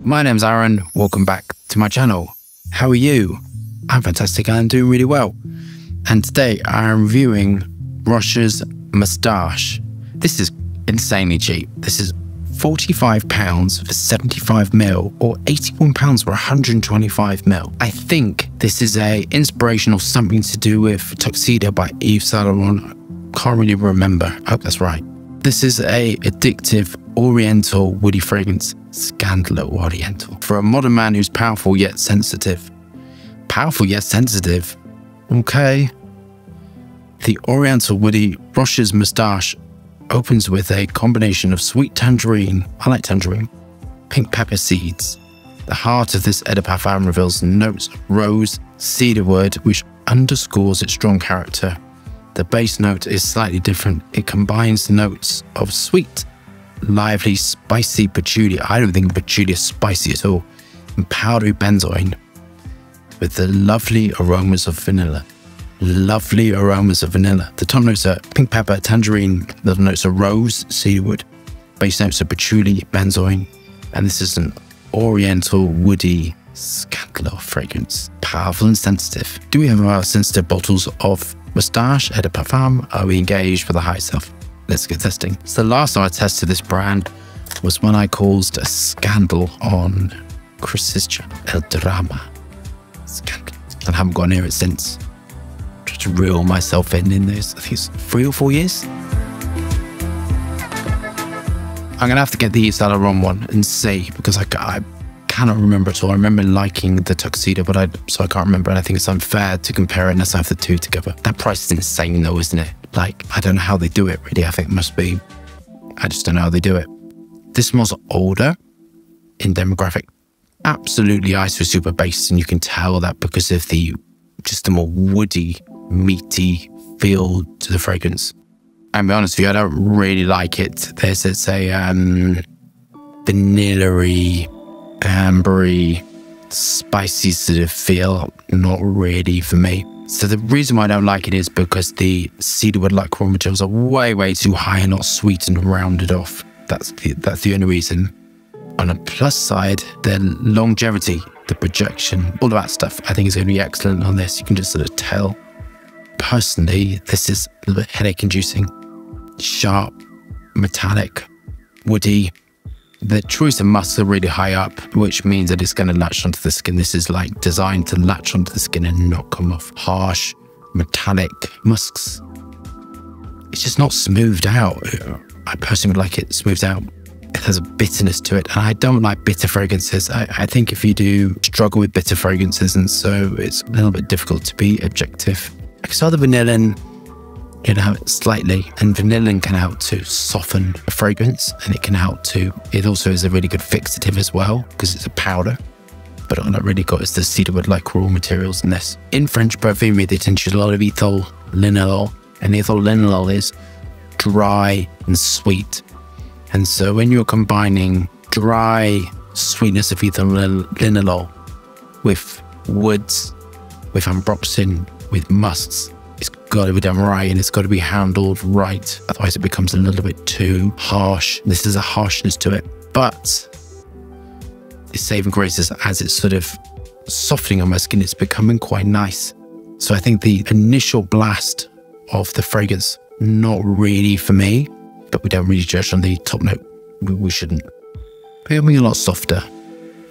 My name's Aaron, welcome back to my channel. How are you? I'm fantastic, I'm doing really well. And today I'm reviewing Rochas Moustache. This is insanely cheap. This is £45 for 75ml or £81 for 125ml. I think this is a inspirational something to do with Tuxedo by Yves Saint Laurent. Can't really remember. I hope that's right. This is a addictive oriental woody fragrance. Scandalo oriental. For a modern man who's powerful yet sensitive. Powerful yet sensitive? Okay. The oriental woody Rochas Moustache opens with a combination of sweet tangerine, I like tangerine, pink pepper seeds. The heart of this eau de parfum reveals notes of rose, cedarwood, which underscores its strong character. The base note is slightly different. It combines the notes of sweet, lively, spicy patchouli. I don't think patchouli is spicy at all. And powdery benzoin with the lovely aromas of vanilla. Lovely aromas of vanilla. The top notes are pink pepper, tangerine. The notes are rose, cedarwood. Base notes are patchouli, benzoin. And this is an oriental woody scandalo fragrance. Powerful and sensitive. Do we have our sensitive bottles of Moustache, eau de parfum? Are we engaged with the high stuff? Let's get testing. So the last time I tested this brand was when I caused a scandal on Chris's channel, El Drama. Scandal. And I haven't gone near it since. Tried to reel myself in this, I think it's 3 or 4 years. I'm gonna have to get the Yves Saint Laurent one and see, because I cannot remember at all. I remember liking the Tuxedo, but I can't remember, and I think it's unfair to compare it unless I have the two together. That price is insane though, isn't it? Like, I don't know how they do it really. I think it must be, I just don't know how they do it. This smells older in demographic. Absolutely ice with super base, and you can tell that because of the just a more woody, meaty feel to the fragrance. I'll be honest with you, I don't really like it. It's a vanilla-y, ambery, spicy sort of feel. Not really for me. So the reason why I don't like it is because the cedarwood-like raw materials are way too high and not sweet and rounded off. That's the only reason. On a plus side, the longevity, the projection, all of that stuff, I think is going to be excellent on this. You can just sort of tell. Personally, this is a little bit headache-inducing. Sharp, metallic, woody. The choice of musks are really high up, which means that it's going to latch onto the skin. This is like designed to latch onto the skin and not come off. Harsh, metallic musks. It's just not smoothed out. I personally would like it smoothed out. It has a bitterness to it, and I don't like bitter fragrances. I think if you do struggle with bitter fragrances, and so it's a little bit difficult to be objective. I can smell the vanillin, you know, slightly, and vanillin can help to soften a fragrance, and it can help to, it also is a really good fixative as well, because it's a powder. But all I really got is the cedarwood-like raw materials in this. In French Perfumery, they tend to use a lot of ethyl linalool, and ethyl linalool is dry and sweet. And so when you're combining dry sweetness of ethyl linalool with woods, with ambroxan, with musks, it's got to be done right, and it's got to be handled right. Otherwise it becomes a little bit too harsh. This is a harshness to it, but it's saving graces as it's sort of softening on my skin. It's becoming quite nice. So I think the initial blast of the fragrance, not really for me, but we don't really judge on the top note. We shouldn't. Becoming a lot softer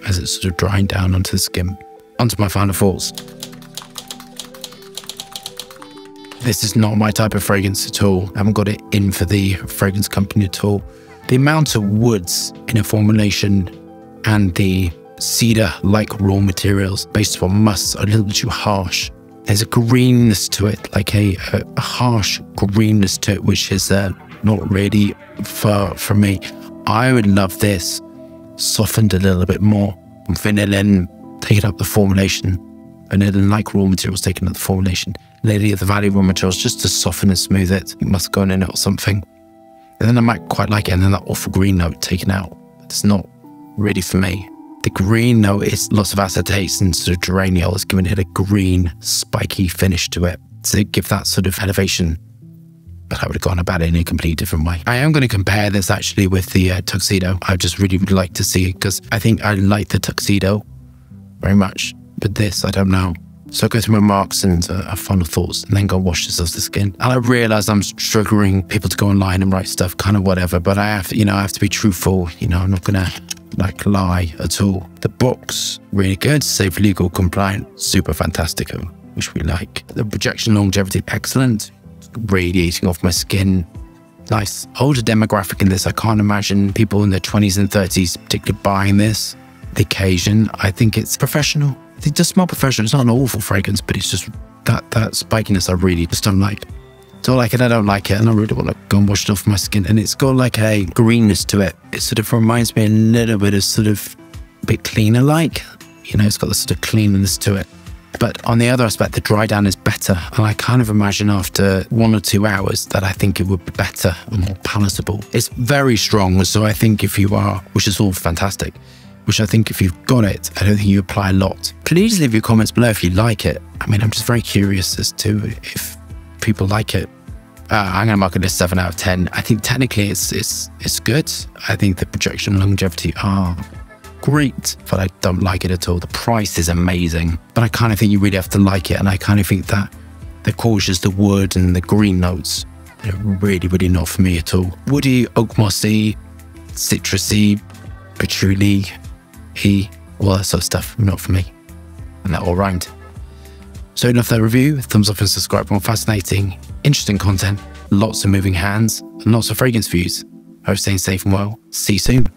as it's sort of drying down onto the skin. Onto my final thoughts. This is not my type of fragrance at all. I haven't got it in for the fragrance company at all. The amount of woods in a formulation and the cedar-like raw materials based upon musks are a little bit too harsh. There's a greenness to it, like a harsh greenness to it, which is not really for me. I would love this softened a little bit more. Vanillin taking up the formulation. Vanillin-like raw materials taking up the formulation. Lady of the Valley raw materials just to soften and smooth it. It must go in it or something. And then I might quite like it. And then that awful green note taken out. It's not really for me. The green note is lots of acetates and sort of geraniol, giving it a green, spiky finish to it to give that sort of elevation. but I would have gone about it in a completely different way. I am going to compare this actually with the tuxedo. I just really would like to see it because I think I like the tuxedo very much, but this, I don't know. So I go through my marks and final thoughts, and then go wash this off the skin. And I realize I'm triggering people to go online and write stuff, kind of whatever, but I have to, I have to be truthful. I'm not going to like lie at all. The box, really good, safe, legal, compliant, super fantastic, which we like. The projection longevity, excellent. Radiating off my skin. Nice. Older demographic in this. I can't imagine people in their 20s and 30s particularly buying this. The occasion, I think it's professional. It does smell professional. It's not an awful fragrance, but it's just that spikiness I really just don't like. Don't like it, I don't like it, and I really want to go and wash it off my skin. And it's got like a greenness to it. It sort of reminds me a little bit of sort of a bit cleaner like. It's got the sort of cleanness to it. But on the other aspect, the dry down is better. And I kind of imagine after 1 or 2 hours that I think it would be better and more palatable. It's very strong, so I think if you are, which is all fantastic, which I think if you've got it, I don't think you apply a lot. Please leave your comments below if you like it. I'm just very curious as to if people like it. I'm going to mark it as 7 out of 10. I think technically it's good. I think the projection and longevity are great, but I don't like it at all. The price is amazing, but I kind of think you really have to like it. And I kind of think that the cautious, the wood and the green notes, they're really, really not for me at all. Woody, oak mossy, citrusy, patchouli, all that sort of stuff, not for me. And that all rhymed. So enough that review, thumbs up and subscribe for more fascinating, interesting content, lots of moving hands, and lots of fragrance views. I hope you're staying safe and well. See you soon.